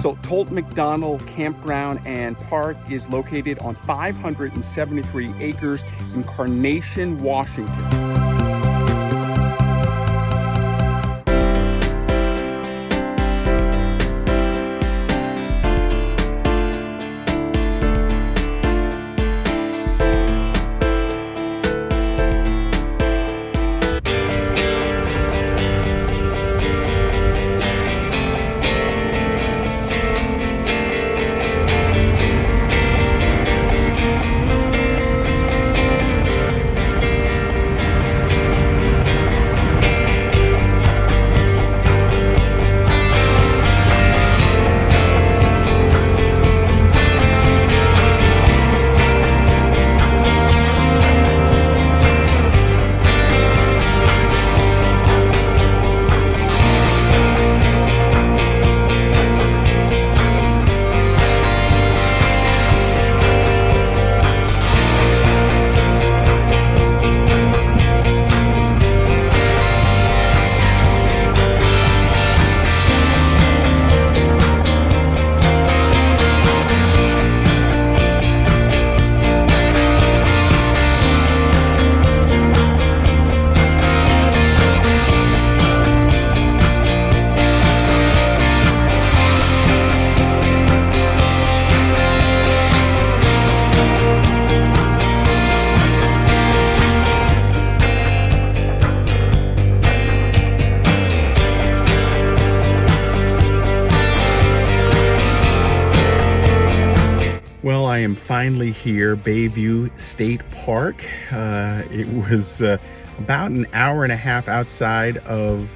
So Tolt McDonald Campground and Park is located on 573 acres in Carnation, Washington. Well, I am finally here, Bayview State Park. It was about an hour and a half outside of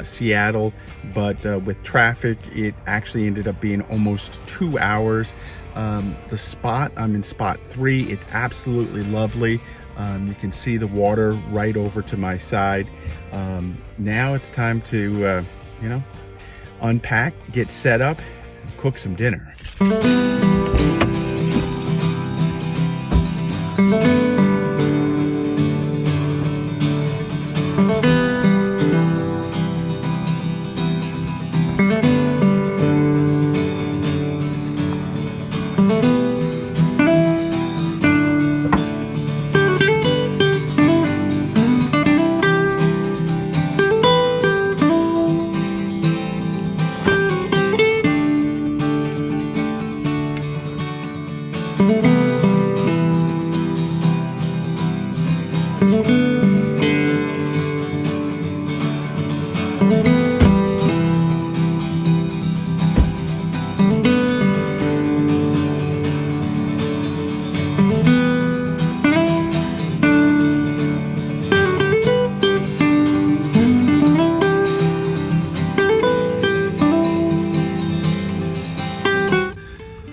Seattle, but with traffic, it actually ended up being almost 2 hours. The spot, I'm in spot 3. It's absolutely lovely. You can see the water right over to my side. Now it's time to, unpack, get set up, and cook some dinner.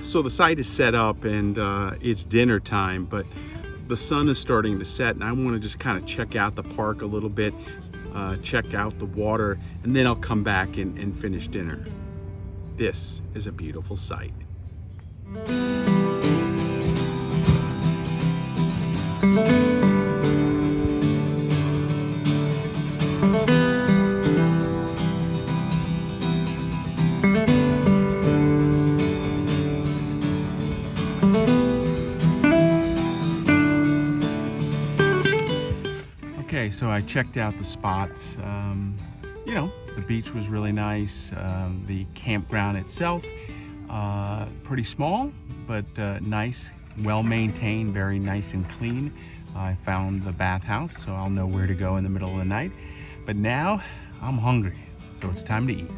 So the site is set up and it's dinner time, but the sun is starting to set and I want to just kind of check out the park a little bit, check out the water, and then I'll come back and finish dinner. This is a beautiful sight. Okay, so I checked out the spots. The beach was really nice. The campground itself, pretty small, but nice, well-maintained, very nice and clean. I found the bathhouse, so I'll know where to go in the middle of the night. But now I'm hungry, so it's time to eat.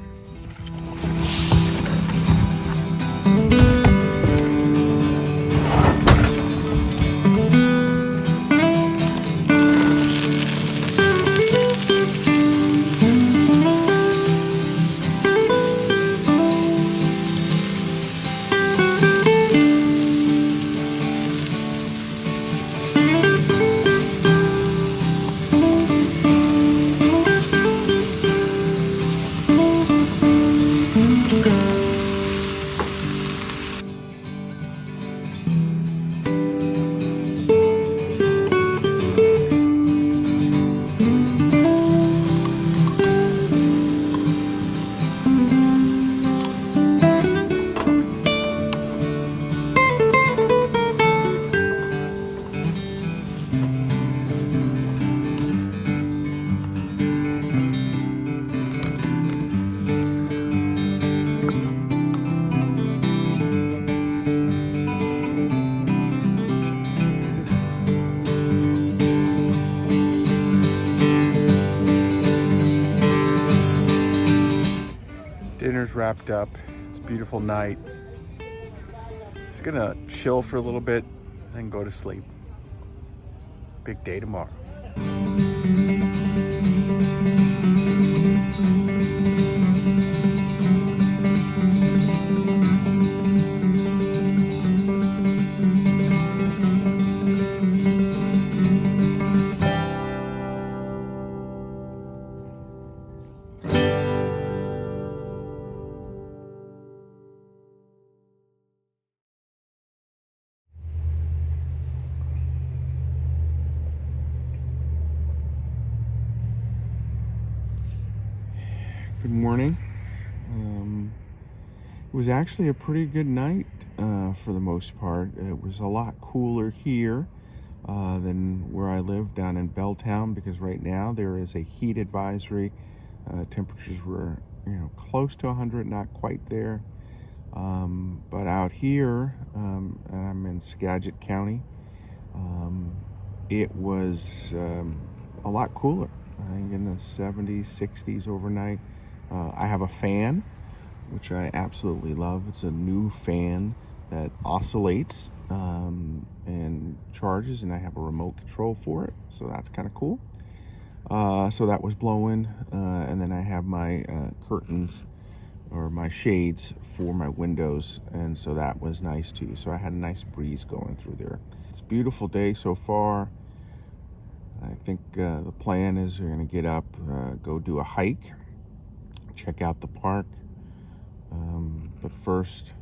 dinner's wrapped up. It's a beautiful night. Just gonna chill for a little bit, then go to sleep. Big day tomorrow. Good morning. It was actually a pretty good night for the most part. It was a lot cooler here than where I live down in Belltown, because right now there is a heat advisory. Temperatures were, close to 100, not quite there. But out here, and I'm in Skagit County, it was a lot cooler. I think in the 70s, 60s overnight. I have a fan, which I absolutely love. It's a new fan that oscillates and charges, and I have a remote control for it, so that's kind of cool. So that was blowing, and then I have my curtains or my shades for my windows, and so that was nice too. So I had a nice breeze going through there. It's a beautiful day so far. I think the plan is we're going to get up, go do a hike, check out the park. But first,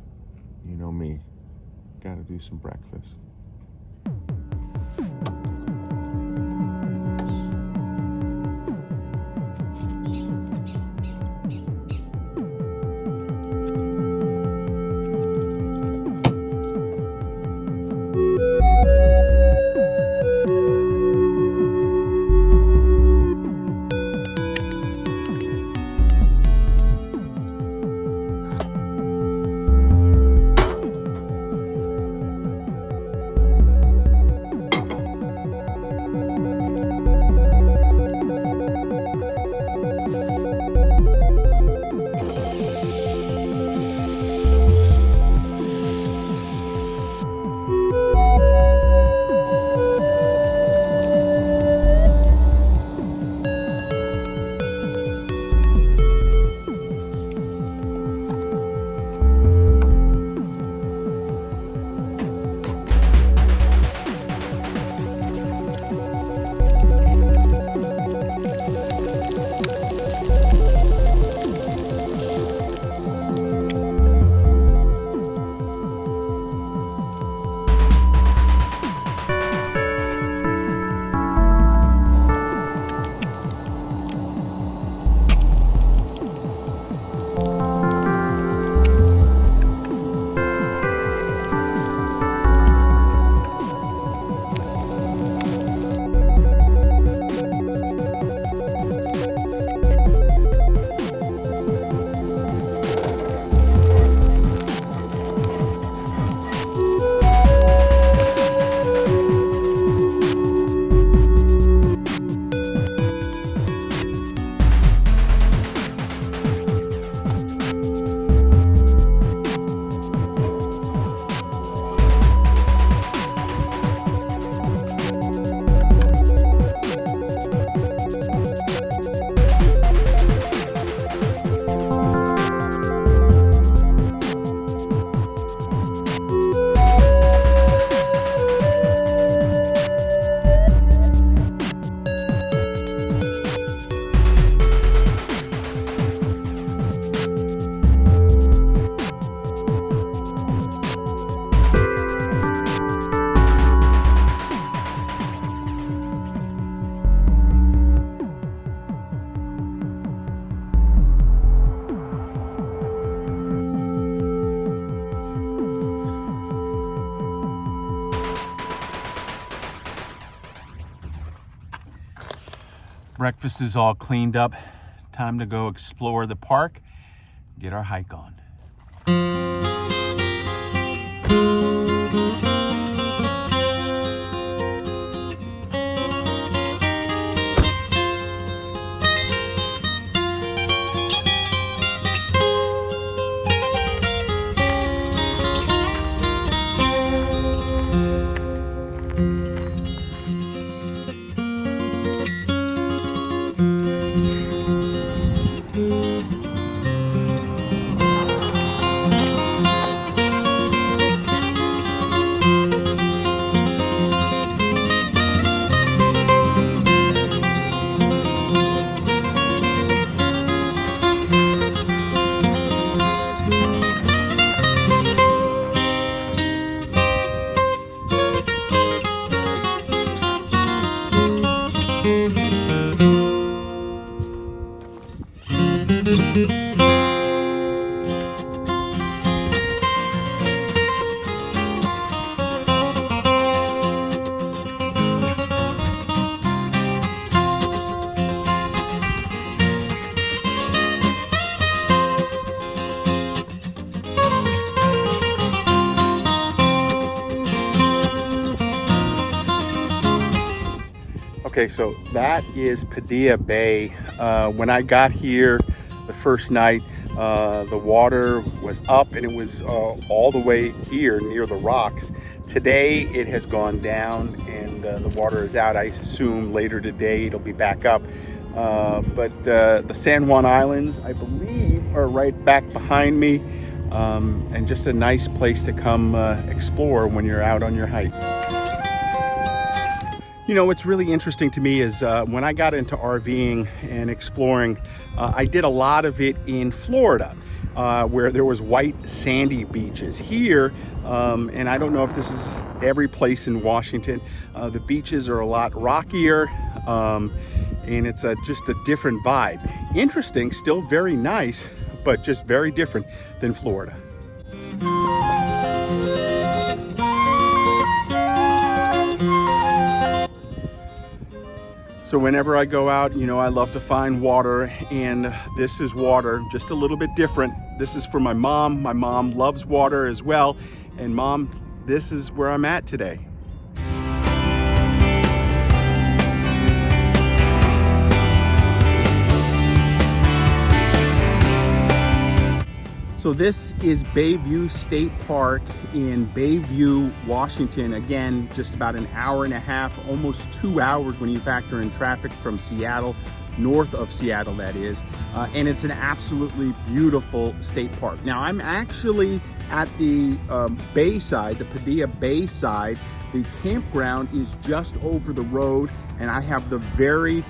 you know me, got to do some breakfast. Breakfast is all cleaned up. Time to go explore the park, get our hike on. Okay, so that is Padilla Bay. When I got here the first night, the water was up and it was all the way here near the rocks. Today it has gone down and the water is out. I assume later today it'll be back up. But the San Juan Islands, I believe, are right back behind me, and just a nice place to come explore when you're out on your hike. You know, what's really interesting to me is when I got into RVing and exploring, I did a lot of it in Florida, where there was white sandy beaches. Here, and I don't know if this is every place in Washington, the beaches are a lot rockier, and it's just a different vibe. Interesting, still very nice, but just very different than Florida. So whenever I go out, you know, I love to find water, and this is water, just a little bit different. This is for my mom. My mom loves water as well. And Mom, this is where I'm at today. So this is Bayview State Park in Bayview, Washington. Again, just about an hour and a half, almost 2 hours when you factor in traffic from Seattle, north of Seattle that is. And it's an absolutely beautiful state park. Now I'm actually at the bay side, the Padilla Bay side. The campground is just over the road, and I have the very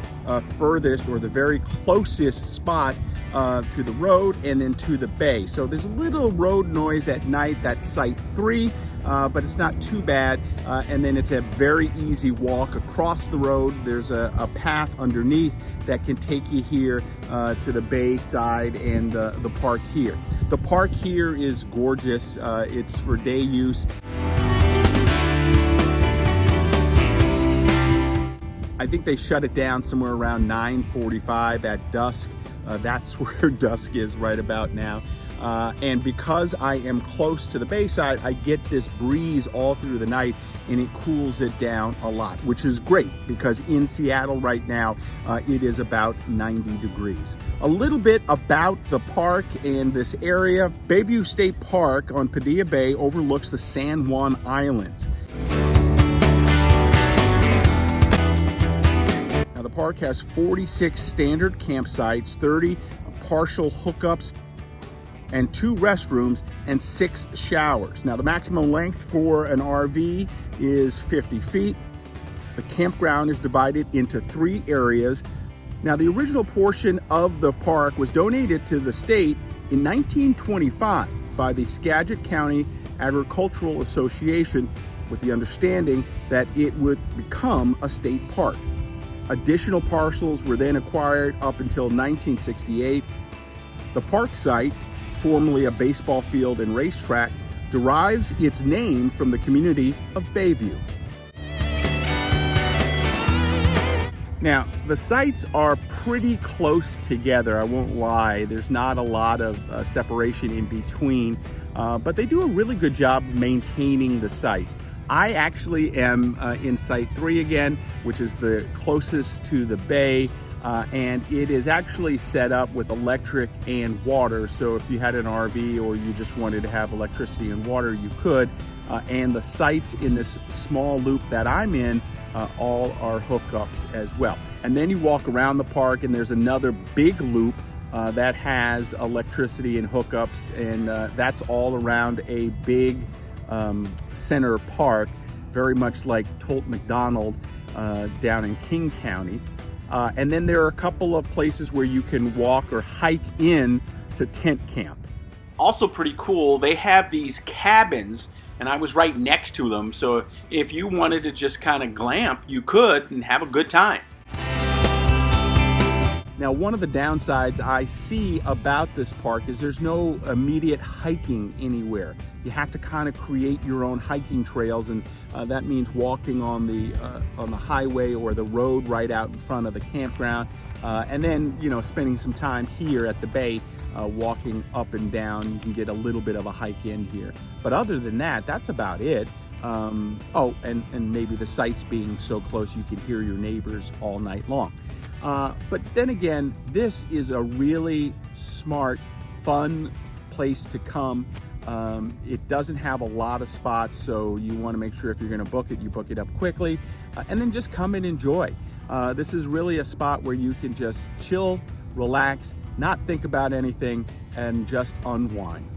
furthest or the very closest spot to the road and then to the bay. So there's a little road noise at night. That's site 3, but it's not too bad. And then it's a very easy walk across the road. There's a path underneath that can take you here to the bay side and the park here. The park here is gorgeous. It's for day use. I think they shut it down somewhere around 9:45 at dusk. That's where dusk is right about now. And because I am close to the bayside, I get this breeze all through the night, and it cools it down a lot, which is great because in Seattle right now, it is about 90 degrees. A little bit about the park and this area. Bayview State Park on Padilla Bay overlooks the San Juan Islands. The park has 46 standard campsites, 30 partial hookups, and 2 restrooms and 6 showers. Now the maximum length for an RV is 50 feet. The campground is divided into 3 areas. Now the original portion of the park was donated to the state in 1925 by the Skagit County Agricultural Association with the understanding that it would become a state park. Additional parcels were then acquired up until 1968. The park site, formerly a baseball field and racetrack, derives its name from the community of Bayview. Now, the sites are pretty close together, I won't lie. There's not a lot of separation in between, but they do a really good job maintaining the sites. I actually am in Site 3 again, which is the closest to the bay, and it is actually set up with electric and water. So if you had an RV or you just wanted to have electricity and water, you could. And the sites in this small loop that I'm in all are hookups as well. And then you walk around the park and there's another big loop that has electricity and hookups, and that's all around a big center park, very much like Tolt McDonald down in King County. And then there are a couple of places where you can walk or hike in to tent camp. Also pretty cool, they have these cabins, and I was right next to them, so if you wanted to just kind of glamp, you could and have a good time. Now, one of the downsides I see about this park is there's no immediate hiking anywhere. You have to kind of create your own hiking trails, and that means walking on the highway or the road right out in front of the campground, and then spending some time here at the bay, walking up and down. You can get a little bit of a hike in here, but other than that, that's about it. Oh, and maybe the sites being so close you can hear your neighbors all night long. But then again, this is a really smart, fun place to come. It doesn't have a lot of spots, so you want to make sure if you're going to book it, you book it up quickly, and then just come and enjoy. This is really a spot where you can just chill, relax, not think about anything, and just unwind.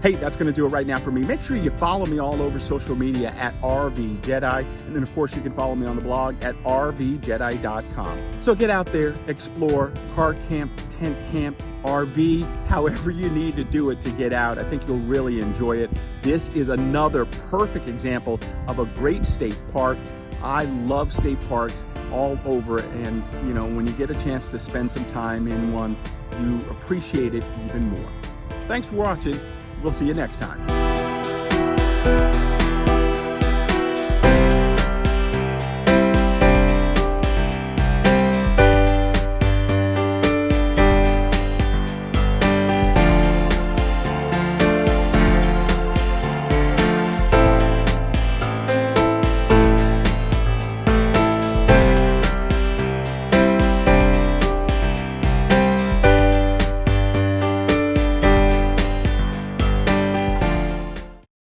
Hey, that's going to do it right now for me. Make sure you follow me all over social media at RVJEDEYE. And then, of course, you can follow me on the blog at RVJEDEYE.com. So get out there, explore, car camp, tent camp, RV, however you need to do it to get out. I think you'll really enjoy it. This is another perfect example of a great state park. I love state parks all over, and when you get a chance to spend some time in one, you appreciate it even more. Thanks for watching. We'll see you next time.